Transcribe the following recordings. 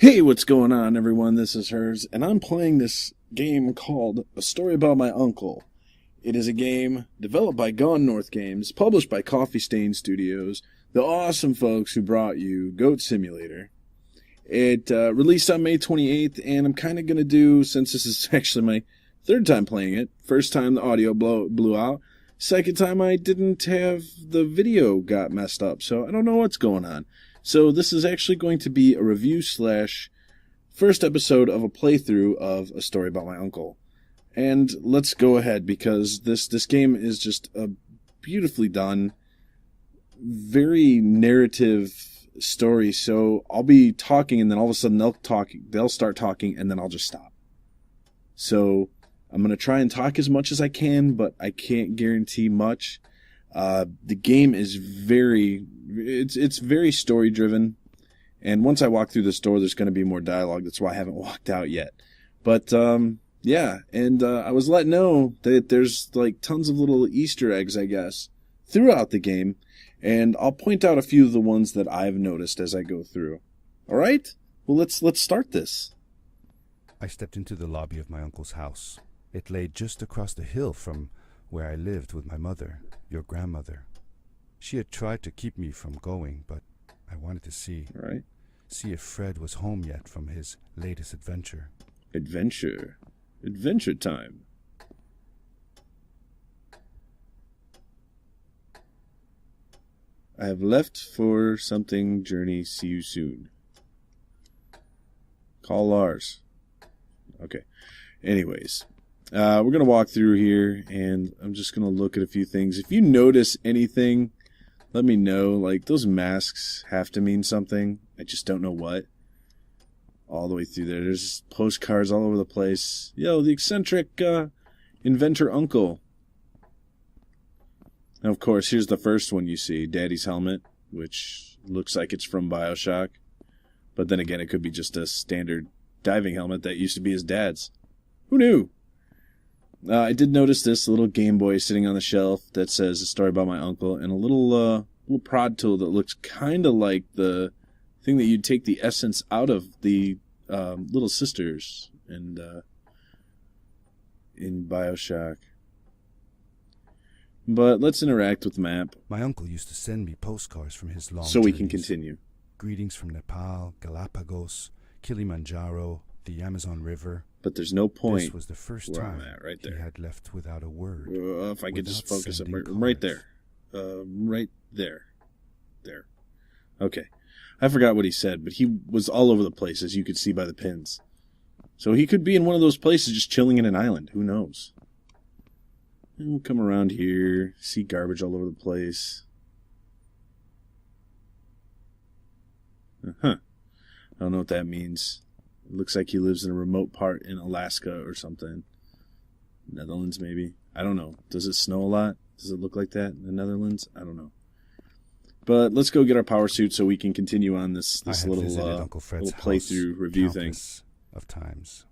Hey, what's going on, everyone? This is Hers, and I'm playing this game called A Story About My Uncle. It is a game developed by Gone North Games, published by Coffee Stain Studios, the awesome folks who brought you Goat Simulator. It released on May 28th, and I'm kind of going to do, since this is actually my third time playing it, first time the audio blew out, second time I didn't have the video got messed up, so I don't know what's going on. So this is actually going to be a review / first episode of a playthrough of A Story About My Uncle. And let's go ahead, because this game is just a beautifully done, very narrative story. So I'll be talking, and then all of a sudden they'll start talking, and then I'll just stop. So I'm going to try and talk as much as I can, but I can't guarantee much. The game is it's very story driven, and once I walk through the store, there's going to be more dialogue. That's why I haven't walked out yet. But yeah, and I was let know that there's like tons of little Easter eggs, I guess, throughout the game, and I'll point out a few of the ones that I've noticed as I go through. All right, well let's start this. I stepped into the lobby of my uncle's house. It lay just across the hill from where I lived with my mother, your grandmother. She had tried to keep me from going, but I wanted to see if Fred was home yet from his latest adventure. Adventure time. I have left for something. Journey. See you soon. Call Lars. Okay. Anyways. We're going to walk through here, and I'm just going to look at a few things. If you notice anything, let me know. Like, those masks have to mean something. I just don't know what. All the way through there. There's postcards all over the place. Yo, the eccentric inventor uncle. And of course, here's the first one you see. Daddy's helmet, which looks like it's from BioShock. But then again, it could be just a standard diving helmet that used to be his dad's. Who knew? I did notice this little Game Boy sitting on the shelf that says A Story About My Uncle, and a little prod tool that looks kind of like the thing that you'd take the essence out of the Little Sisters and in BioShock. But let's interact with the map. My uncle used to send me postcards from his long so we journeys. can continue. Greetings from Nepal, Galapagos, Kilimanjaro, the Amazon River. But there's no point. This was the first time right there. he had left without a word. If I could just focus up right there. Right there. There. Okay. I forgot what he said, but he was all over the place, as you could see by the pins. So he could be in one of those places just chilling in an island. Who knows? And we'll come around here, see garbage all over the place. I don't know what that means. It looks like he lives in a remote part in Alaska or something. Netherlands, maybe. I don't know. Does it snow a lot? Does it look like that in the Netherlands? I don't know. But let's go get our power suit so we can continue on this little playthrough review thing. Of times.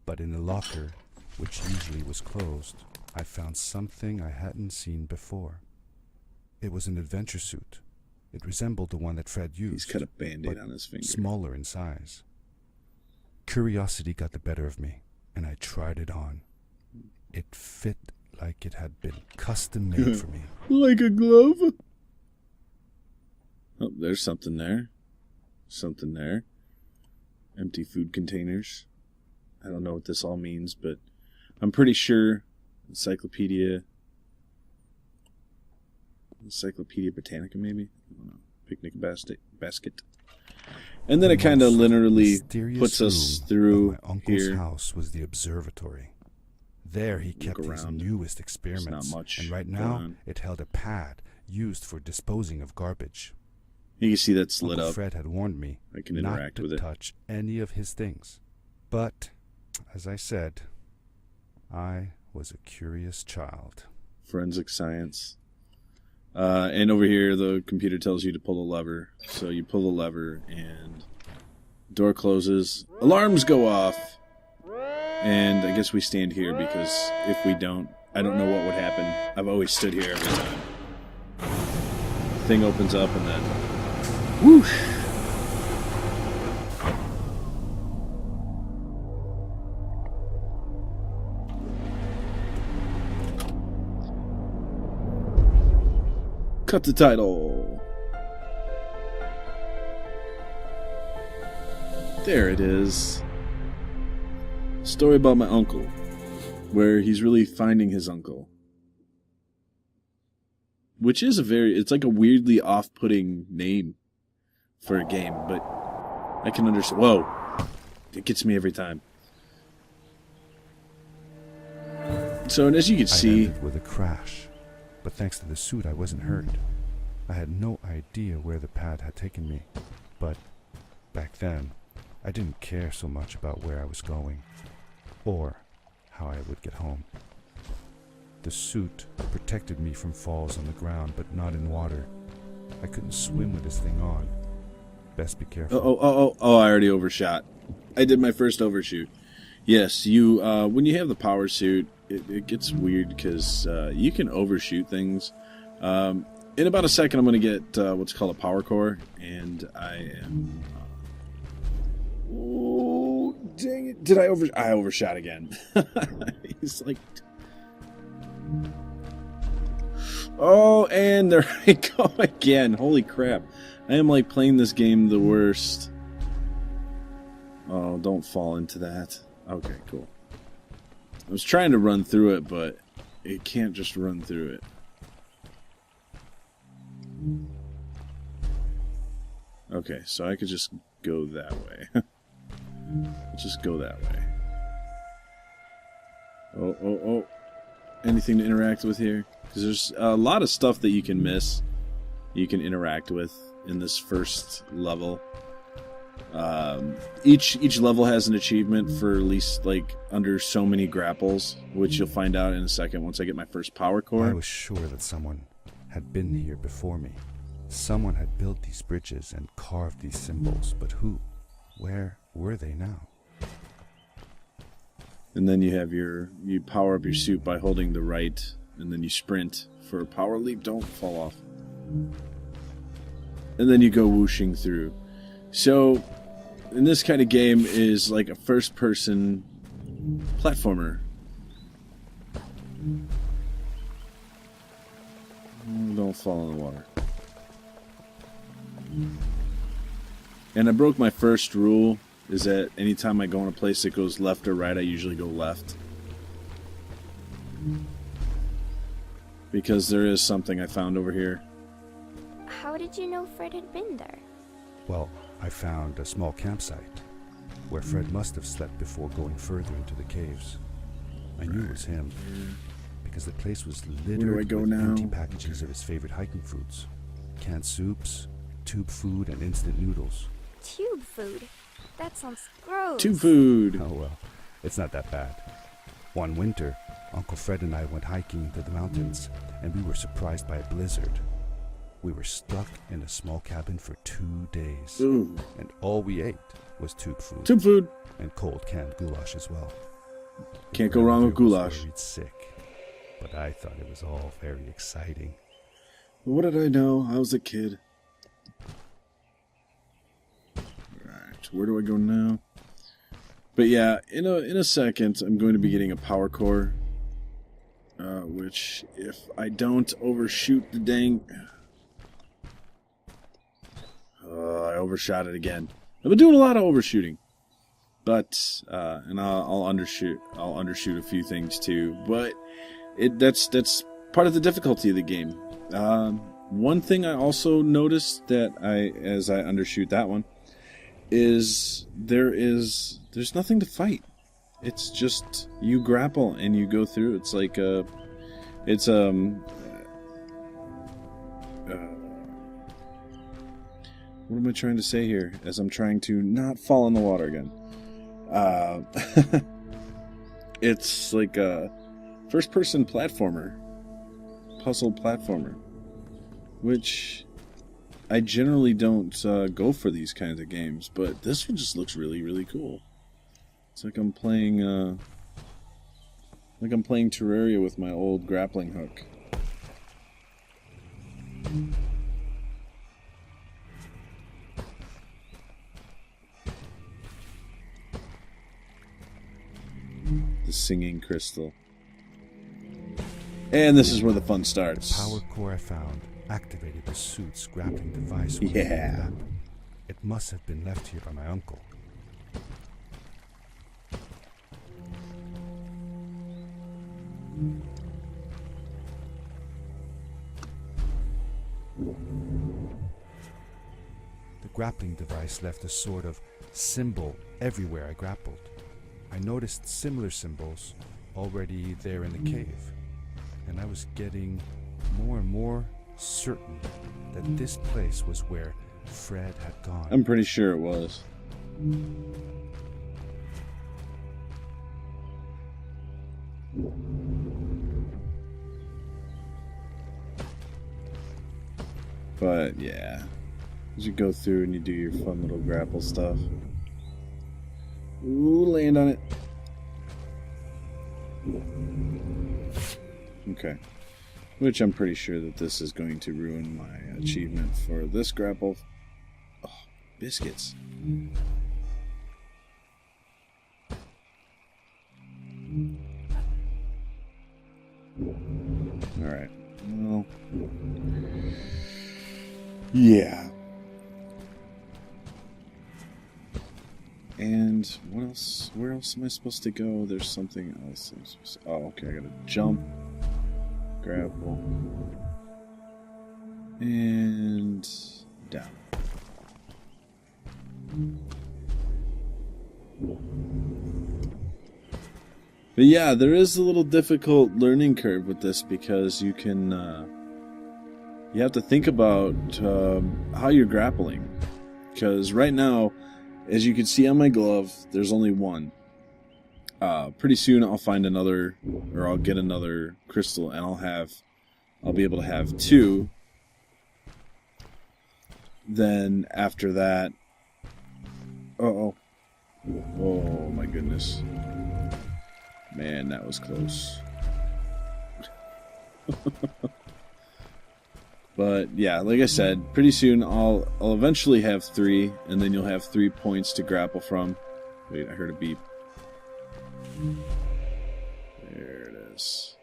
But in the locker, which usually was closed, I found something I hadn't seen before. It was an adventure suit. It resembled the one that Fred used. He's got a Band-Aid on his finger. Smaller in size. Curiosity got the better of me, and I tried it on. It fit like it had been custom made for me. Like a glove? Oh, there's something there. Something there. Empty food containers. I don't know what this all means, but I'm pretty sure Encyclopedia Britannica, maybe? I don't know. Picnic basket. And then it kind of literally puts us through my uncle's here. House was the observatory. There he kept his newest experiments, not much and right now it held a pad used for disposing of garbage. You can see that's lit Uncle up. Fred had warned me I can not interact to with it. touch any of his things. But, as I said, I was a curious child. Forensic science. And over here, the computer tells you to pull a lever. So you pull the lever, and door closes. Alarms go off. And I guess we stand here, because if we don't, I don't know what would happen. I've always stood here every time. Thing opens up, and then whoosh. Cut the title. There it is. Story about my uncle, where he's really finding his uncle. Which is it's like a weirdly off-putting name for a game, but I can understand. Whoa. It gets me every time. So, and as you can see... I ended with a crash, but thanks to the suit I wasn't hurt. I had no idea where the pad had taken me, but back then, I didn't care so much about where I was going, or how I would get home. The suit protected me from falls on the ground, but not in water. I couldn't swim with this thing on. Best be careful. Oh, I already overshot. I did my first overshoot. Yes, you, when you have the power suit, it gets weird because you can overshoot things. In about a second, I'm going to get what's called a power core, and I am... oh, dang it. Did I overshot again. He's like... oh, and there I go again. Holy crap. I am like playing this game the worst. Oh, don't fall into that. Okay, cool. I was trying to run through it, but it can't just run through it. Okay, so I could just go that way. Just go that way. Oh. Anything to interact with here? Because there's a lot of stuff that you can miss. You can interact with in this first level. Each level has an achievement for at least like under so many grapples, which you'll find out in a second once I get my first power core. I was sure that someone had been here before me. Someone had built these bridges and carved these symbols, but who? Where were they now? And then you have you power up your suit by holding the right, and then you sprint for a power leap. Don't fall off. And then you go whooshing through. So, in this kind of game is like a first-person platformer. Don't fall in the water. And I broke my first rule, is that anytime I go in a place that goes left or right, I usually go left. Because there is something I found over here. How did you know Fred had been there? Well, I found a small campsite where Fred must have slept before going further into the caves. I knew it was him because the place was littered with empty packages of his favorite hiking foods. Canned soups, tube food, and instant noodles. Tube food? That sounds gross. Tube food! Oh well, it's not that bad. One winter, Uncle Fred and I went hiking into the mountains, and we were surprised by a blizzard. We were stuck in a small cabin for 2 days. Ooh. And all we ate was tube food. Tube food! And cold canned goulash as well. Can't go wrong with goulash. Worried sick, but I thought it was all very exciting. What did I know? I was a kid. Alright, where do I go now? But yeah, in a second, I'm going to be getting a power core. Which, if I don't overshoot the dang... I overshot it again. I've been doing a lot of overshooting. But, and I'll undershoot. I'll undershoot a few things too. But that's part of the difficulty of the game. One thing I also noticed that as I undershoot that one, is there's nothing to fight. It's just you grapple and you go through. It's like what am I trying to say here? As I'm trying to not fall in the water again. It's like a first-person platformer, puzzle platformer, which I generally don't go for these kinds of games, but this one just looks really, really cool. It's like I'm playing Terraria with my old grappling hook. The singing crystal. And this is where the fun starts. The power core I found activated the suit's grappling device. Yeah. It must have been left here by my uncle. The grappling device left a sort of symbol everywhere I grappled. I noticed similar symbols already there in the cave, and I was getting more and more certain that this place was where Fred had gone. I'm pretty sure it was. But yeah, as you go through and you do your fun little grapple stuff. Ooh, land on it. Okay. Which I'm pretty sure that this is going to ruin my achievement for this grapple. Oh, biscuits. Alright. Well. Yeah. And what else? Where else am I supposed to go? There's something else I'm supposed to... Oh, okay. I gotta jump. Grapple. And... down. But yeah, there is a little difficult learning curve with this because you can... you have to think about how you're grappling. Because right now, as you can see on my glove, there's only one. Pretty soon I'll find another, or I'll get another crystal, and I'll be able to have two. Then after that, oh my goodness, man, that was close. But yeah, like I said, pretty soon I'll eventually have three, and then you'll have 3 points to grapple from. Wait, I heard a beep. There it is.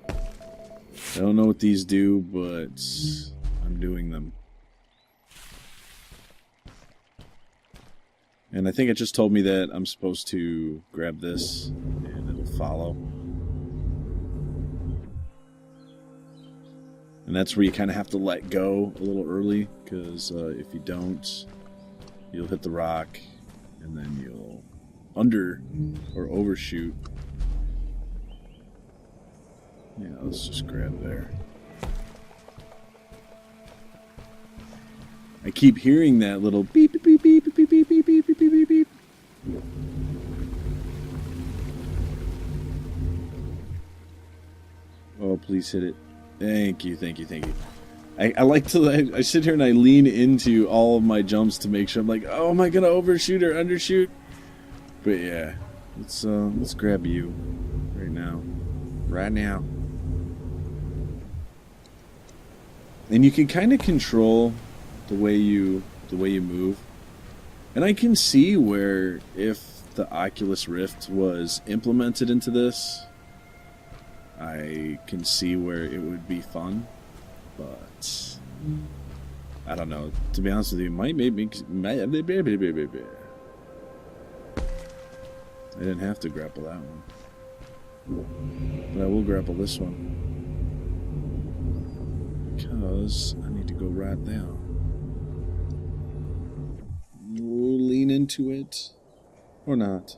I don't know what these do, but I'm doing them. And I think it just told me that I'm supposed to grab this, and it'll follow. And that's where you kind of have to let go a little early, because if you don't, you'll hit the rock, and then you'll under or overshoot. Yeah, let's just grab there. I keep hearing that little beep beep beep beep beep beep beep beep beep beep beep. Oh, please hit it. Thank you, thank you, thank you. I like to, I sit here and I lean into all of my jumps to make sure I'm like, oh, am I gonna overshoot or undershoot? But yeah, let's grab you right now. Right now. And you can kind of control the way you move. And I can see where if the Oculus Rift was implemented into this, I can see where it would be fun, but I don't know. To be honest with you, I didn't have to grapple that one, but I will grapple this one because I need to go right now. We'll lean into it or not.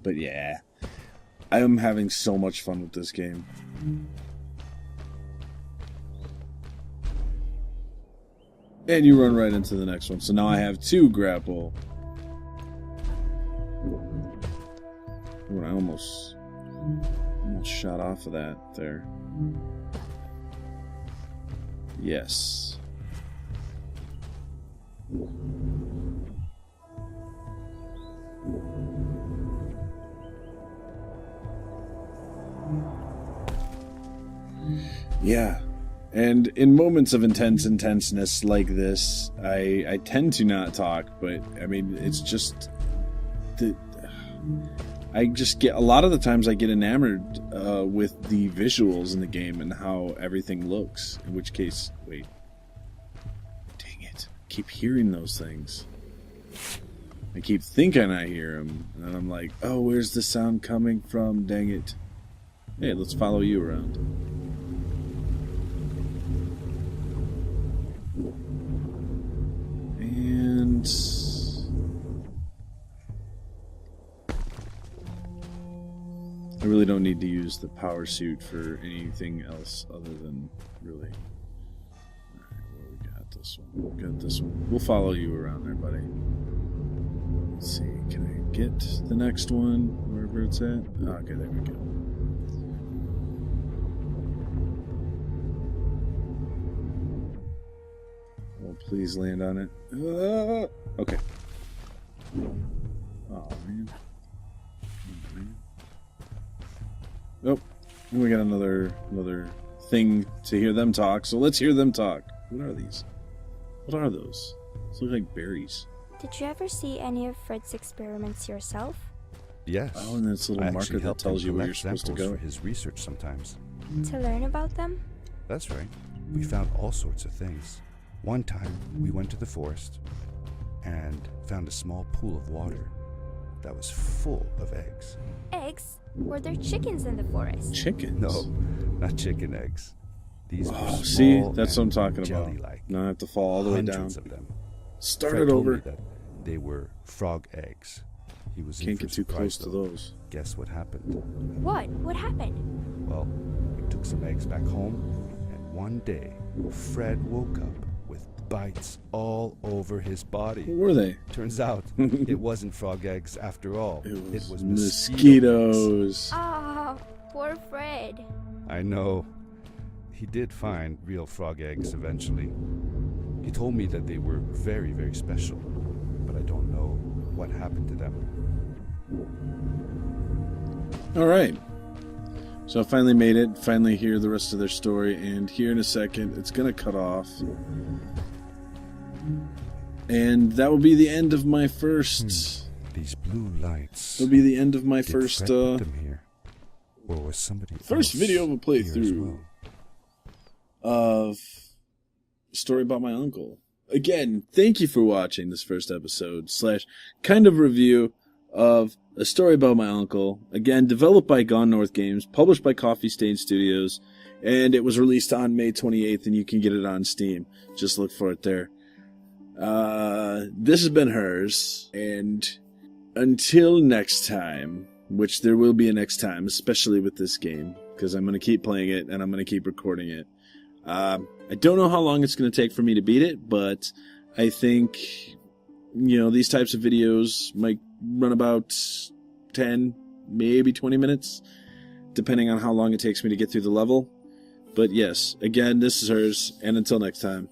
But yeah, I am having so much fun with this game. And you run right into the next one. So now I have 2 grapple. Ooh, I almost shot off of that there. Yes. Yeah, and in moments of intenseness like this, I tend to not talk, but I mean, it's just I just get, a lot of the times I get enamored with the visuals in the game and how everything looks. In which case, wait. Dang it. I keep hearing those things. I keep thinking I hear them. And then I'm like, oh, where's the sound coming from? Dang it. Hey, let's follow you around. And... I really don't need to use the power suit for anything else other than really... Alright, well, we got this one. We got this one. We'll follow you around there, buddy. Let's see, can I get the next one? Wherever it's at? Oh, okay, there we go. Oh, please land on it. Okay. Oh, man. Oh, and we got another thing to hear them talk, so let's hear them talk. What are these? What are those? These look like berries. Did you ever see any of Fred's experiments yourself? Yes. Oh, and this little marker that tells you where you're supposed to go. For his research sometimes. To learn about them? That's right. We found all sorts of things. One time, we went to the forest and found a small pool of water that was full of eggs. Eggs? Were there chickens in the forest? Chickens? No, not chicken eggs. These were small, see, that's what I'm talking about. Jelly-like. Now I have to fall all the way down. Hundreds of them. Start Fred it told me over. that they were frog eggs. He was in Can't for get too surprise, close to though. those. Guess what happened? What? What happened? Well, we took some eggs back home, and one day, Fred woke up with bites all over his body. What were they? Turns out, it wasn't frog eggs after all. It was mosquito eggs. mosquitoes. Ah, poor Fred. I know. He did find real frog eggs eventually. He told me that they were very, very special, but I don't know what happened to them. Alright. So I finally made it, finally hear the rest of their story, and here in a second, it's gonna cut off. And that will be the end of my first... These blue lights... That'll be the end of my Did first, Fred put them here? Or was somebody first else video of a here playthrough as well? of a story about my uncle. Again, thank you for watching this first episode / kind of review of a story about my uncle. Again, developed by Gone North Games, published by Coffee Stain Studios, and it was released on May 28th, and you can get it on Steam. Just look for it there. This has been Hers, and until next time, which there will be a next time, especially with this game, because I'm going to keep playing it, and I'm going to keep recording it. I don't know how long it's going to take for me to beat it, but I think, these types of videos might run about 10, maybe 20 minutes, depending on how long it takes me to get through the level. But yes, again, this is Hers, and until next time.